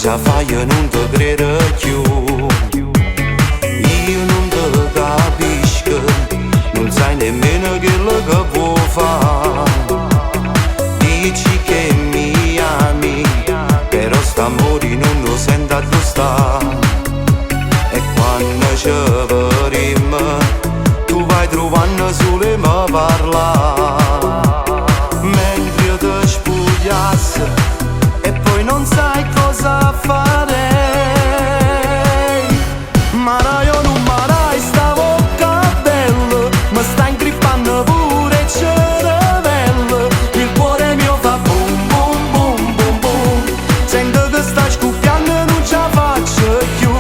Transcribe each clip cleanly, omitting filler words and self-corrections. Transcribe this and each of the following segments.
cosa fai io non te credo più. Io non te capisco, non sai nemmeno quello che può fare. Dici che mi ami, però st'amore non lo sento a tu sta. E quando ci vedremo, tu vai trovando solo e mi parla. Mentre io ti spogliassi e poi non sai cosa fare. Ma io non marai sta bocca bella, mi sta ingrippando pure il cervello. Il cuore mio fa boom boom boom boom boom, sento che sta scoppiando e non ce la faccio più.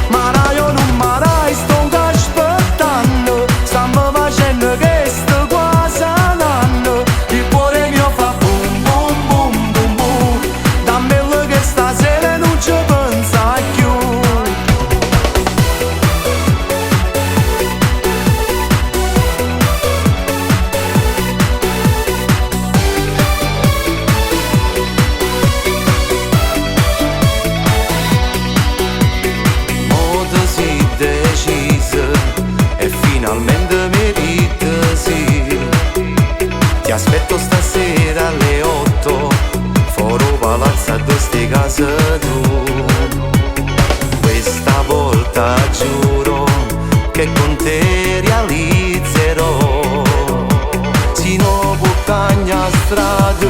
Ma io non marai sto aspettando, stiamo facendo che sto quasi un anno. Il cuore mio fa boom boom boom boom boom, dammelo che stasera non ci pensa più. Modo si decise e finalmente mi dite sì. Ti aspetto stasera alle 8, fuori palazzo a due sti case tu. Questa volta giuro che con te realizzerò. Si no puttagna strada